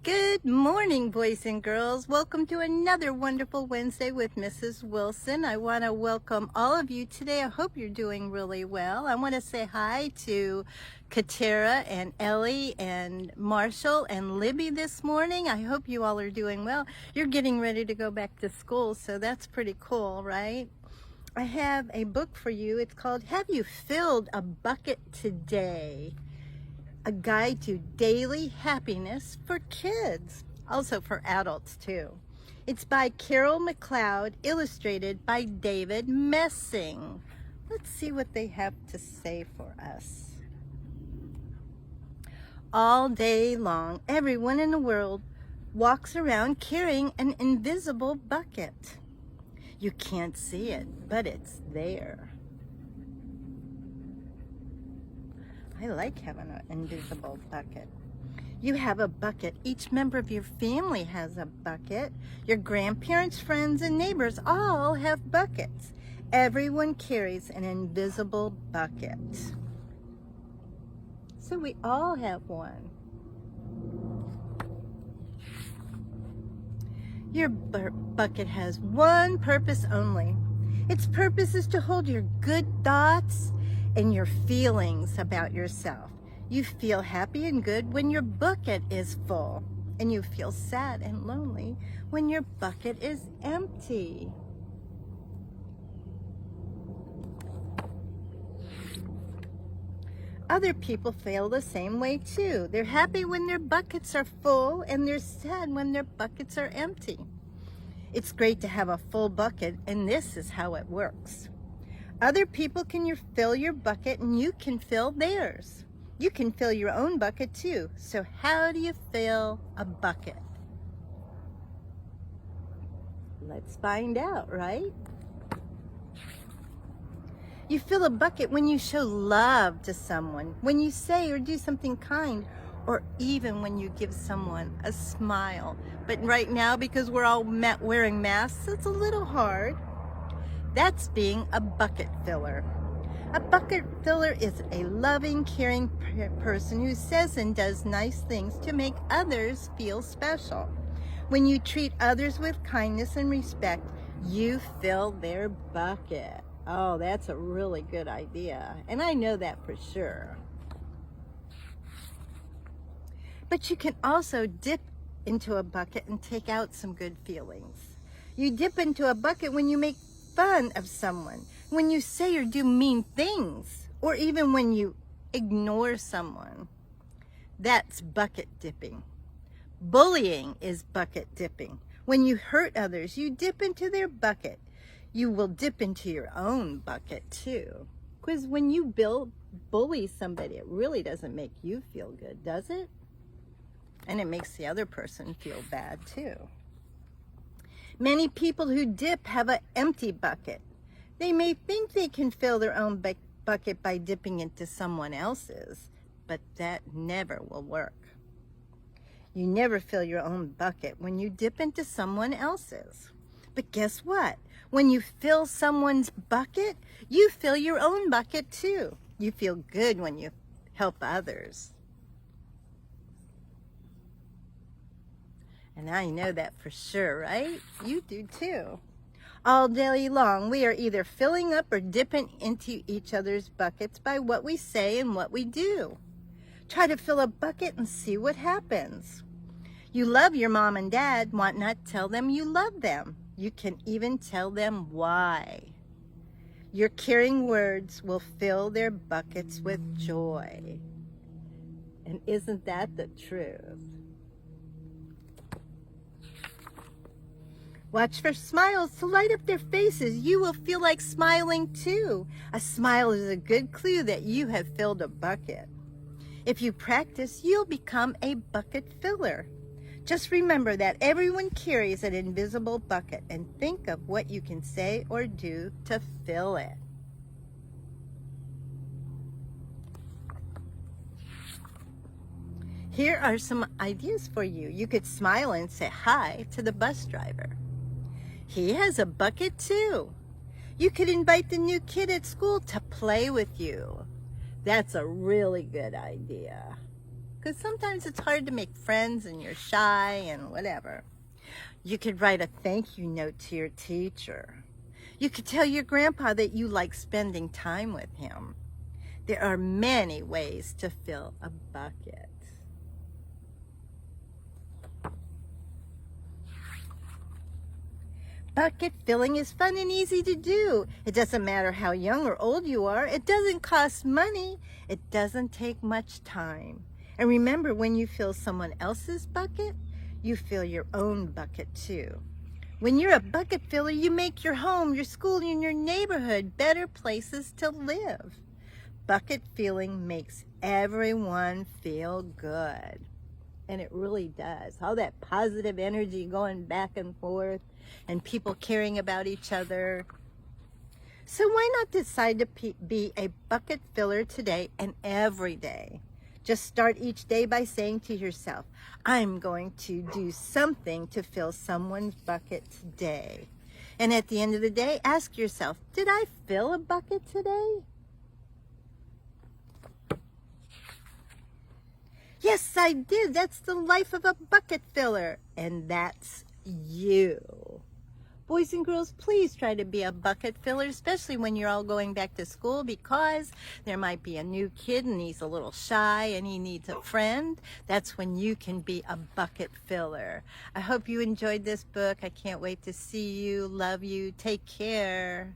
Good morning, boys and girls. Welcome to another wonderful Wednesday with Mrs. Wilson. I want to welcome all of you today. I hope you're doing really well. I want to say hi to Katera and Ellie and Marshall and Libby this morning. I hope you all are doing well. You're getting ready to go back to school, so that's pretty cool, right? I have a book for you. It's called Have You Filled a Bucket Today? A Guide to Daily Happiness for Kids, also for adults too. It's by Carol McLeod, illustrated by David Messing. Let's see what they have to say for us. All day long, everyone in the world walks around carrying an invisible bucket. You can't see it, but it's there. I like having an invisible bucket. You have a bucket. Each member of your family has a bucket. Your grandparents, friends, and neighbors all have buckets. Everyone carries an invisible bucket. So we all have one. Your bucket has one purpose only. Its purpose is to hold your good thoughts and your feelings about yourself. You feel happy and good when your bucket is full, and you feel sad and lonely when your bucket is empty. Other people feel the same way too. They're happy when their buckets are full, and they're sad when their buckets are empty. It's great to have a full bucket, and this is how it works. Other people can fill your bucket, and you can fill theirs. You can fill your own bucket too. So how do you fill a bucket? Let's find out, right? You fill a bucket when you show love to someone, when you say or do something kind, or even when you give someone a smile. But right now, because we're all wearing masks, it's a little hard. That's being a bucket filler. A bucket filler is a loving, caring person who says and does nice things to make others feel special. When you treat others with kindness and respect, you fill their bucket. Oh, that's a really good idea, and I know that for sure. But you can also dip into a bucket and take out some good feelings. You dip into a bucket when you make fun of someone, when you say or do mean things, or even when you ignore someone. That's bucket dipping. Bullying is bucket dipping. When you hurt others, you dip into their bucket. You will dip into your own bucket too. Because when you bully somebody, it really doesn't make you feel good, does it? And it makes the other person feel bad too. Many people who dip have an empty bucket. They may think they can fill their own bucket by dipping into someone else's, but that never will work. You never fill your own bucket when you dip into someone else's. But guess what? When you fill someone's bucket, you fill your own bucket too. You feel good when you help others. And I know that for sure, right? You do too. All day long, we are either filling up or dipping into each other's buckets by what we say and what we do. Try to fill a bucket and see what happens. You love your mom and dad. Why not tell them you love them? You can even tell them why. Your caring words will fill their buckets with joy. And isn't that the truth? Watch for smiles to light up their faces. You will feel like smiling too. A smile is a good clue that you have filled a bucket. If you practice, you'll become a bucket filler. Just remember that everyone carries an invisible bucket, and think of what you can say or do to fill it. Here are some ideas for you. You could smile and say hi to the bus driver. He has a bucket too. You could invite the new kid at school to play with you. That's a really good idea. because sometimes it's hard to make friends and you're shy and whatever. You could write a thank you note to your teacher. You could tell your grandpa that you like spending time with him. There are many ways to fill a bucket. Bucket filling is fun and easy to do. It doesn't matter how young or old you are. It doesn't cost money. It doesn't take much time. And remember, when you fill someone else's bucket, you fill your own bucket too. When you're a bucket filler, you make your home, your school, and your neighborhood better places to live. Bucket filling makes everyone feel good. And it really does. All that positive energy going back and forth and people caring about each other. So why not decide to be a bucket filler today and every day? Just start each day by saying to yourself, I'm going to do something to fill someone's bucket today. And at the end of the day, ask yourself, did I fill a bucket today? Yes, I did. That's the life of a bucket filler. And that's you. Boys and girls, please try to be a bucket filler, especially when you're all going back to school, because there might be a new kid and he's a little shy and he needs a friend. That's when you can be a bucket filler. I hope you enjoyed this book. I can't wait to see you. Love you. Take care.